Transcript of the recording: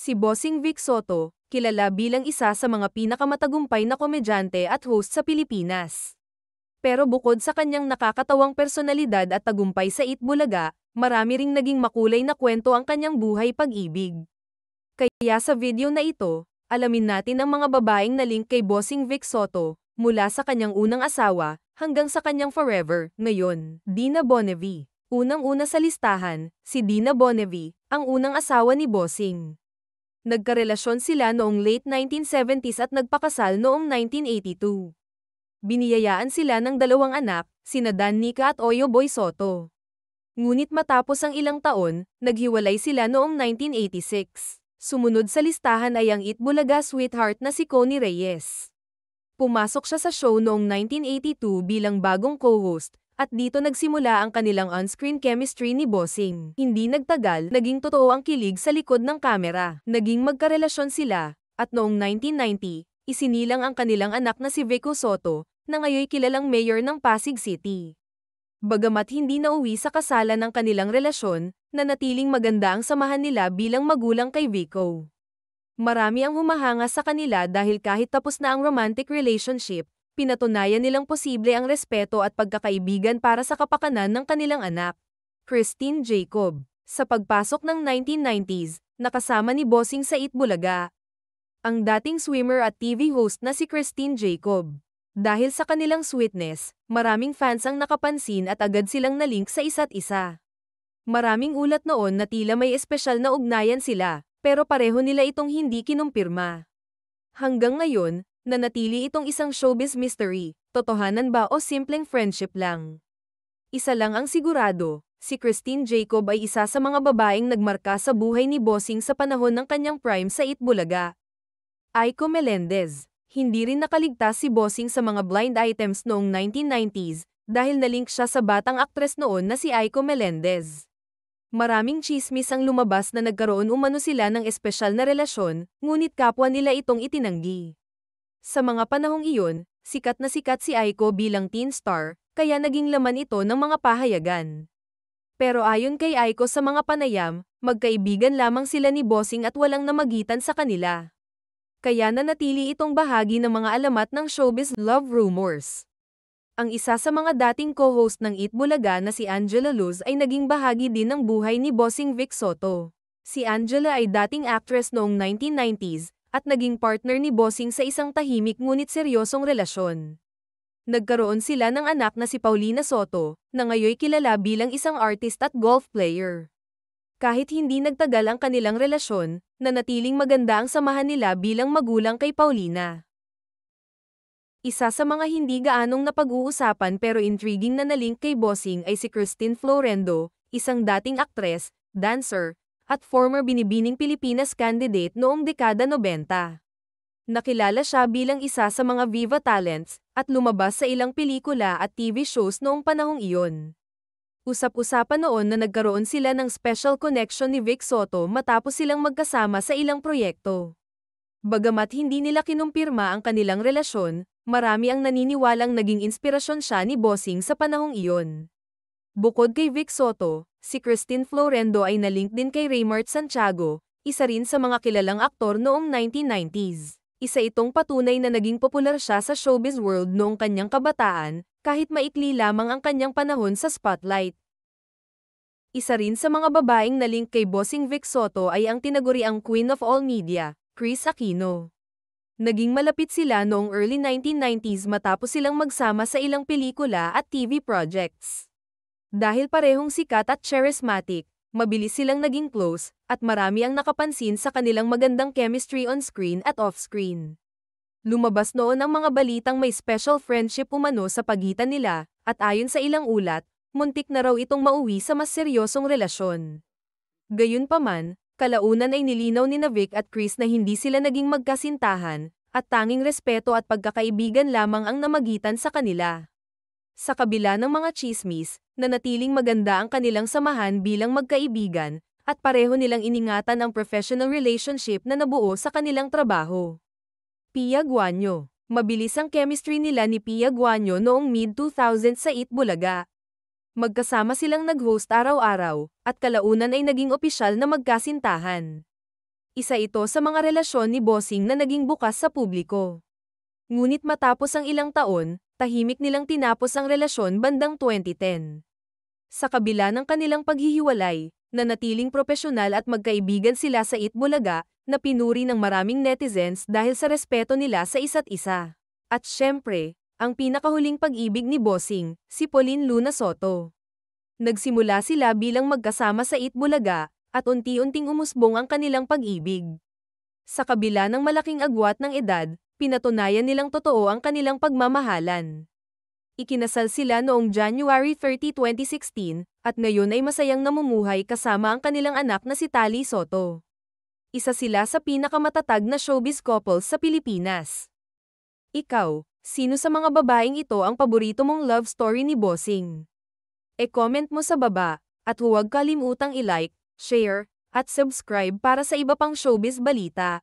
Si Bossing Vic Soto, kilala bilang isa sa mga pinakamatagumpay na komedyante at host sa Pilipinas. Pero bukod sa kanyang nakakatawang personalidad at tagumpay sa Itbulaga, marami ring naging makulay na kwento ang kanyang buhay pag-ibig. Kaya sa video na ito, alamin natin ang mga babaeng na link kay Bossing Vic Soto, mula sa kanyang unang asawa, hanggang sa kanyang forever, ngayon. Dina Bonnevie. Unang-una sa listahan, si Dina Bonnevie, ang unang asawa ni Bossing. Nagkarelasyon sila noong late 1970s at nagpakasal noong 1982. Biniyayaan sila ng dalawang anak, sina Dan Nica at Oyo Boy Soto. Ngunit matapos ang ilang taon, naghiwalay sila noong 1986. Sumunod sa listahan ay ang Itbulaga sweetheart na si Connie Reyes. Pumasok siya sa show noong 1982 bilang bagong co-host, at dito nagsimula ang kanilang on-screen chemistry ni Bossing. Hindi nagtagal, naging totoo ang kilig sa likod ng kamera. Naging magkarelasyon sila, at noong 1990, isinilang ang kanilang anak na si Vico Soto, na ngayon kilalang mayor ng Pasig City. Bagamat hindi nauwi sa kasalan ng kanilang relasyon, nanatiling maganda ang samahan nila bilang magulang kay Vico. Marami ang humahanga sa kanila dahil kahit tapos na ang romantic relationship, pinatunayan nilang posible ang respeto at pagkakaibigan para sa kapakanan ng kanilang anak. Christine Jacob. Sa pagpasok ng 1990s, nakasama ni Bossing sa Itbulaga ang dating swimmer at TV host na si Christine Jacob. Dahil sa kanilang sweetness, maraming fans ang nakapansin at agad silang nalink sa isa't isa. Maraming ulat noon na tila may espesyal na ugnayan sila, pero pareho nila itong hindi kinumpirma. Hanggang ngayon, nanatili itong isang showbiz mystery, totohanan ba o simpleng friendship lang. Isa lang ang sigurado, si Christine Jacob ay isa sa mga babaeng nagmarka sa buhay ni Bossing sa panahon ng kanyang prime sa Itbulaga. Aiko Melendez. Hindi rin nakaligtas si Bossing sa mga blind items noong 1990s, dahil nalink siya sa batang aktres noon na si Aiko Melendez. Maraming chismis ang lumabas na nagkaroon umano sila ng espesyal na relasyon, ngunit kapwa nila itong itinanggi. Sa mga panahong iyon, sikat na sikat si Aiko bilang teen star, kaya naging laman ito ng mga pahayagan. Pero ayon kay Aiko sa mga panayam, magkaibigan lamang sila ni Bossing at walang namagitan sa kanila. Kaya nanatili itong bahagi ng mga alamat ng showbiz love rumors. Ang isa sa mga dating co-host ng Itbulaga na si Angela Luz ay naging bahagi din ng buhay ni Bossing Vic Soto. Si Angela ay dating actress noong 1990s, at naging partner ni Bossing sa isang tahimik ngunit seryosong relasyon. Nagkaroon sila ng anak na si Paulina Soto, na ngayon kilala bilang isang artist at golf player. Kahit hindi nagtagal ang kanilang relasyon, nanatiling maganda ang samahan nila bilang magulang kay Paulina. Isa sa mga hindi gaanong napag-uusapan pero intriguing na nalink kay Bossing ay si Christine Florendo, isang dating aktres, dancer, at former Binibining Pilipinas candidate noong dekada 90. Nakilala siya bilang isa sa mga Viva Talents, at lumabas sa ilang pelikula at TV shows noong panahong iyon. Usap-usapan noon na nagkaroon sila ng special connection ni Vic Soto matapos silang magkasama sa ilang proyekto. Bagamat hindi nila kinumpirma ang kanilang relasyon, marami ang naniniwalang naging inspirasyon siya ni Bossing sa panahong iyon. Bukod kay Vic Soto, si Christine Florendo ay nalink din kay Raymart Santiago, isa rin sa mga kilalang aktor noong 1990s. Isa itong patunay na naging popular siya sa showbiz world noong kanyang kabataan, kahit maikli lamang ang kanyang panahon sa spotlight. Isa rin sa mga babaeng nalink kay Bossing Vic Soto ay ang tinaguriang Queen of All Media, Kris Aquino. Naging malapit sila noong early 1990s matapos silang magsama sa ilang pelikula at TV projects. Dahil parehong sikat at charismatic, mabilis silang naging close, at marami ang nakapansin sa kanilang magandang chemistry on-screen at off-screen. Lumabas noon ang mga balitang may special friendship umano sa pagitan nila, at ayon sa ilang ulat, muntik na raw itong mauwi sa mas seryosong relasyon. Gayunpaman, kalaunan ay nilinaw ni Vic at Kris na hindi sila naging magkasintahan, at tanging respeto at pagkakaibigan lamang ang namagitan sa kanila. Sa kabila ng mga chismis, nanatiling maganda ang kanilang samahan bilang magkaibigan, at pareho nilang iningatan ang professional relationship na nabuo sa kanilang trabaho. Pia Guanyo. Mabilis ang chemistry nila ni Pia Guanyo noong mid-2000s sa Itbulaga. Magkasama silang nag-host araw-araw, at kalaunan ay naging opisyal na magkasintahan. Isa ito sa mga relasyon ni Bossing na naging bukas sa publiko. Ngunit matapos ang ilang taon, tahimik nilang tinapos ang relasyon bandang 2010. Sa kabila ng kanilang paghihiwalay, nanatiling propesyonal at magkaibigan sila sa Itbulaga, na pinuri ng maraming netizens dahil sa respeto nila sa isa't isa. At syempre, ang pinakahuling pag-ibig ni Bossing, si Pauline Luna Soto. Nagsimula sila bilang magkasama sa Itbulaga, at unti-unting umusbong ang kanilang pag-ibig. Sa kabila ng malaking agwat ng edad, pinatunayan nilang totoo ang kanilang pagmamahalan. Ikinasal sila noong January 30, 2016, at ngayon ay masayang namumuhay kasama ang kanilang anak na si Tali Soto. Isa sila sa pinakamatatag na showbiz couples sa Pilipinas. Ikaw, sino sa mga babaeng ito ang paborito mong love story ni Bossing? E-comment mo sa baba, at huwag kalimutang i-like, share, at subscribe para sa iba pang showbiz balita.